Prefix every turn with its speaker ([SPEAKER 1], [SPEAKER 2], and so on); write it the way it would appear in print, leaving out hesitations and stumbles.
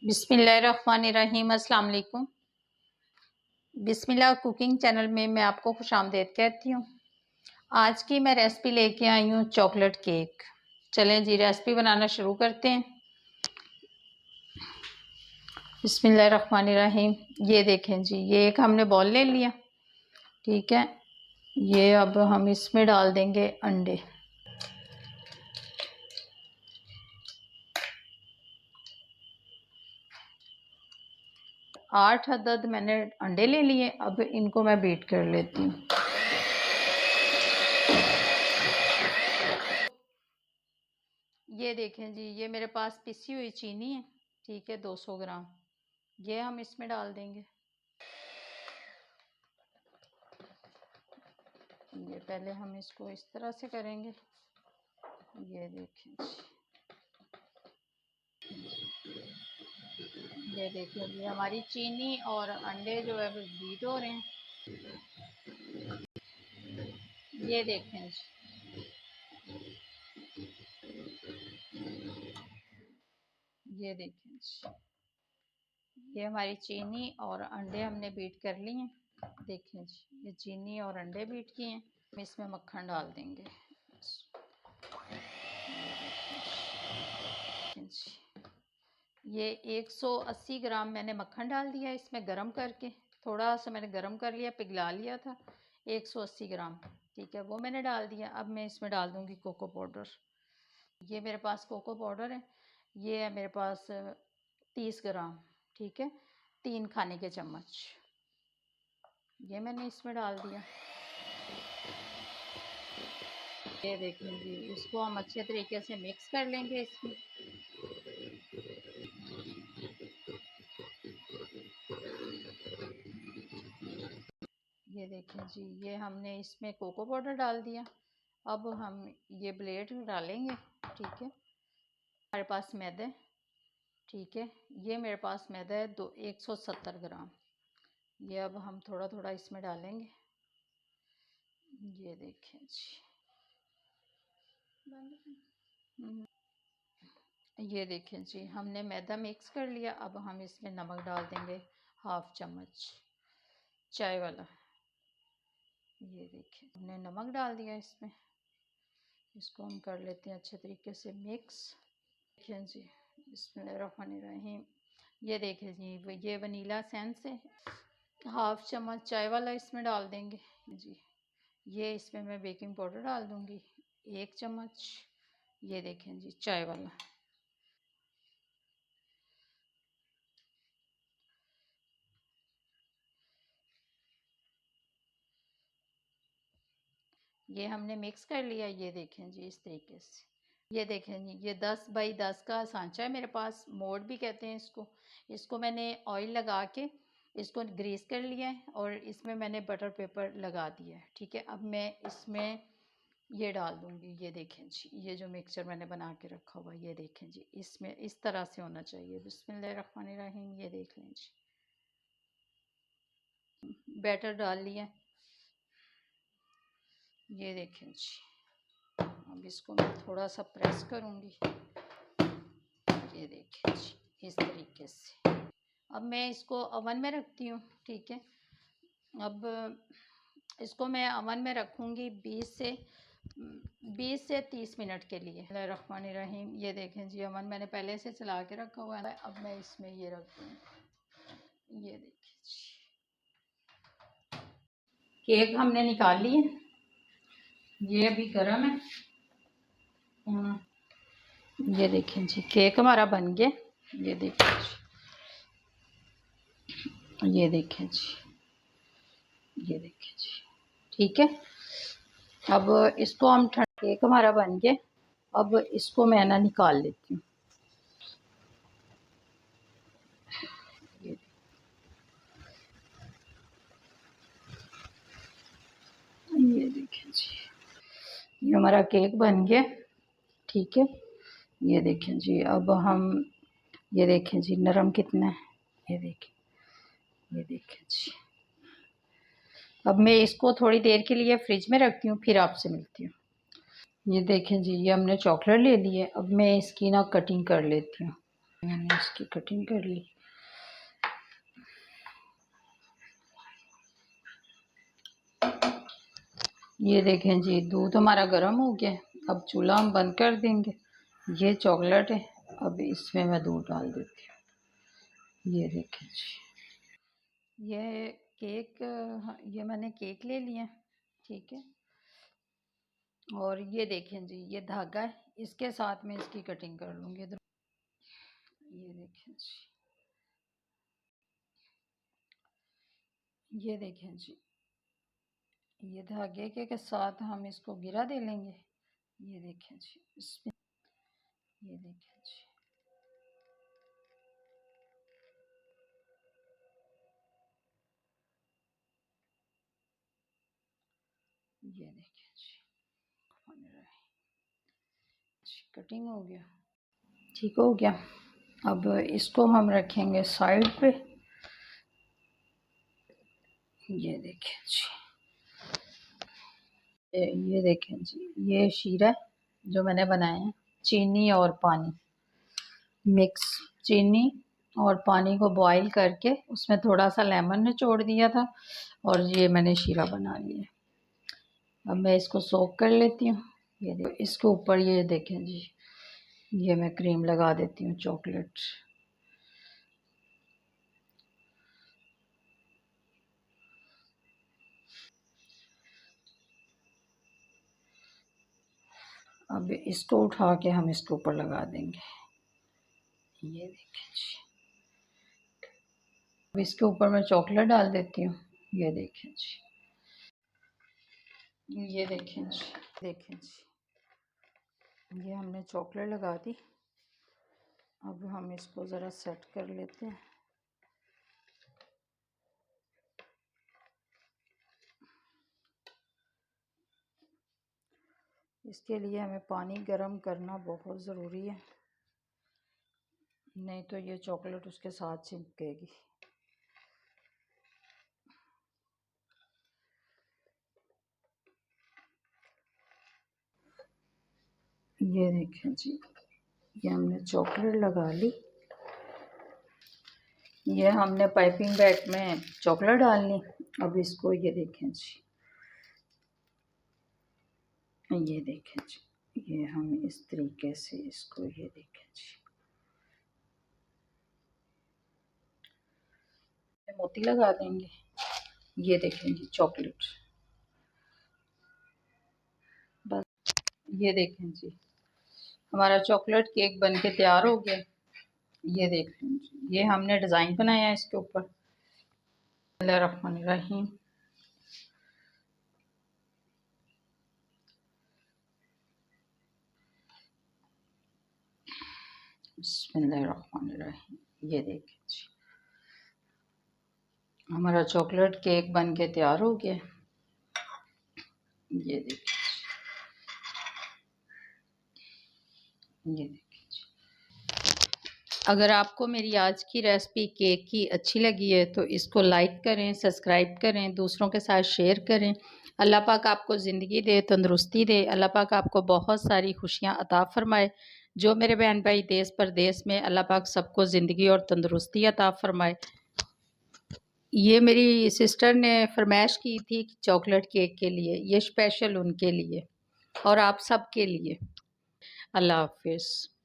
[SPEAKER 1] बिस्मिल्लाहिर्रहमानिर्रहीम। अस्सलाम वालेकुम। बिस्मिल्लाह कुकिंग चैनल में मैं आपको खुशामदीद कहती हूँ। आज की मैं रेसिपी लेके आई हूँ चॉकलेट केक। चलें जी रेसिपी बनाना शुरू करते हैं। बिस्मिल्लाहिर्रहमानिर्रहीम। ये देखें जी, ये एक हमने बॉल ले लिया, ठीक है। ये अब हम इसमें डाल देंगे अंडे। 8 अदद मैंने अंडे ले लिए। अब इनको मैं बीट कर लेती हूँ। ये देखें जी, ये मेरे पास पिसी हुई चीनी है, ठीक है, 200 ग्राम। ये हम इसमें डाल देंगे। ये पहले हम इसको इस तरह से करेंगे। ये देखें जी, ये देखें जी, हमारी चीनी और अंडे जो है वो बीट हो रहे हैं। ये देखें जी, ये देखें जी, ये हमारी चीनी और अंडे हमने बीट कर लिए हैं। देखें जी, ये चीनी और अंडे बीट किए हैं। हम इसमें मक्खन डाल देंगे। ये 180 ग्राम मैंने मक्खन डाल दिया इसमें गरम करके। थोड़ा सा मैंने गरम कर लिया, पिघला लिया था। 180 ग्राम, ठीक है, वो मैंने डाल दिया। अब मैं इसमें डाल दूंगी कोको पाउडर। ये मेरे पास कोको पाउडर है, ये है मेरे पास 30 ग्राम, ठीक है, 3 खाने के चम्मच। ये मैंने इसमें डाल दिया। ये देखें जी, इसको हम अच्छे तरीके से मिक्स कर लेंगे इसमें। ये देखें जी, ये हमने इसमें कोको पाउडर डाल दिया। अब हम ये ब्लेड डालेंगे, ठीक है। हमारे पास मैदा है, ठीक है, ये मेरे पास मैदा है 170 ग्राम। ये अब हम थोड़ा थोड़ा इसमें डालेंगे। ये देखें जी, ये देखें जी, हमने मैदा मिक्स कर लिया। अब हम इसमें नमक डाल देंगे, 1/2 चम्मच चाय वाला। ये देखें, हमने नमक डाल दिया इसमें। इसको हम कर लेते हैं अच्छे तरीके से मिक्स। देखें जी, बिस्मिल्लाहिर्रहमानिर्रहीम। ये देखें जी, ये वनीला सेंस है, 1/2 चम्मच चाय वाला इसमें डाल देंगे जी। ये इसमें मैं बेकिंग पाउडर डाल दूंगी, 1 चम्मच। ये देखें जी, चाय वाला। ये हमने मिक्स कर लिया। ये देखें जी, इस तरीके से। ये देखें जी, ये 10 बाई 10 का सांचा है मेरे पास, मोल्ड भी कहते हैं इसको। इसको मैंने ऑयल लगा के इसको ग्रीस कर लिया है और इसमें मैंने बटर पेपर लगा दिया है, ठीक है। अब मैं इसमें ये डाल दूंगी। ये देखें जी, ये जो मिक्सचर मैंने बना के रखा हुआ, ये देखें जी, इसमें इस तरह से होना चाहिए। बिस्मिल्लाहिर्रहमानिर्रहीम। ये देख लें जी, बैटर डाल लिया। ये देखें जी, अब इसको मैं थोड़ा सा प्रेस करूंगी। ये देखें जी, इस तरीके से। अब मैं इसको ओवन में रखती हूँ, ठीक है। अब इसको मैं ओवन में रखूँगी 20 से 30 मिनट के लिए। रहमानिर्रहीम। ये देखें जी, ओवन मैंने पहले से चला के रखा हुआ है। अब मैं इसमें ये रख दूँ। ये देखें जी, केक हमने निकाल लिए। ये अभी गर्म है। ये देखें जी, केक हमारा बन गया। ये देखें जी, ये देखें जी, ये देखें जी, ठीक है। अब इसको हम केक हमारा बन गया। अब इसको मैं ना निकाल लेती हूँ। ये देखें जी, ये हमारा केक बन गया, ठीक है। ये देखें जी, अब हम ये देखें जी, नरम कितना है। ये देखें, ये देखें जी। अब मैं इसको थोड़ी देर के लिए फ्रिज में रखती हूँ, फिर आपसे मिलती हूँ। ये देखें जी, ये हमने चॉकलेट ले ली है। अब मैं इसकी ना कटिंग कर लेती हूँ। मैंने इसकी कटिंग कर ली। ये देखें जी, दूध हमारा गर्म हो गया। अब चूल्हा हम बंद कर देंगे। ये चॉकलेट है, अब इसमें मैं दूध डाल देती हूँ। ये देखें जी, ये केक, ये मैंने केक ले लिया, ठीक है। और ये देखें जी, ये धागा है, इसके साथ में इसकी कटिंग कर लूँगी। ये देखें जी, ये देखें जी, ये धागे के साथ हम इसको गिरा दे लेंगे। ये देखें जी, इसमें ये देखें जी, ये देखें जी, कटिंग हो गया, ठीक हो गया। अब इसको हम रखेंगे साइड पे। ये देखें जी, ये देखें जी, ये शीरा जो मैंने बनाया है, चीनी और पानी मिक्स, चीनी और पानी को बॉईल करके उसमें थोड़ा सा लेमन निचोड़ दिया था, और ये मैंने शीरा बना लिया। अब मैं इसको सोक कर लेती हूँ। ये इसके ऊपर ये देखें जी, ये मैं क्रीम लगा देती हूँ चॉकलेट। अब इसको उठा के हम इसके ऊपर लगा देंगे। ये देखें जी, अब इसके ऊपर मैं चॉकलेट डाल देती हूँ। ये देखें जी, ये देखें जी, देखें जी, ये हमने चॉकलेट लगा दी। अब हम इसको ज़रा सेट कर लेते हैं। इसके लिए हमें पानी गर्म करना बहुत ज़रूरी है, नहीं तो ये चॉकलेट उसके साथ चिपकेगी। ये देखें जी, ये हमने चॉकलेट लगा ली। ये हमने पाइपिंग बैग में चॉकलेट डालनी। अब इसको ये देखें जी, ये देखें जी, ये हम इस तरीके से इसको, ये देखें जी, मोती लगा देंगे। ये देखें जी चॉकलेट, बस। ये देखें जी, हमारा चॉकलेट केक बन के तैयार हो गया। ये देखें जी, ये हमने डिज़ाइन बनाया है इसके ऊपर। बिस्मिल्लाहिर्रहमानिर्रहीम। बिस्मिल्लाहिर्रहमानिर्रहीम। ये देखें जी, हमारा चॉकलेट केक बन के तैयार हो गया। ये देखें, ये देखें जी। अगर आपको मेरी आज की रेसिपी केक की अच्छी लगी है तो इसको लाइक करें, सब्सक्राइब करें, दूसरों के साथ शेयर करें। अल्लाह पाक आपको ज़िंदगी दे, तंदुरुस्ती दे। अल्लाह पाक आपको बहुत सारी खुशियाँ अता फ़रमाए। जो मेरे बहन भाई देश परदेश में, अल्लाह पाक सबको ज़िंदगी और तंदुरुस्ती अता फ़रमाए। ये मेरी सिस्टर ने फरमाइश की थी चॉकलेट केक के लिए, ये स्पेशल उनके लिए और आप सब के लिए। अल्लाह हाफ़िज़।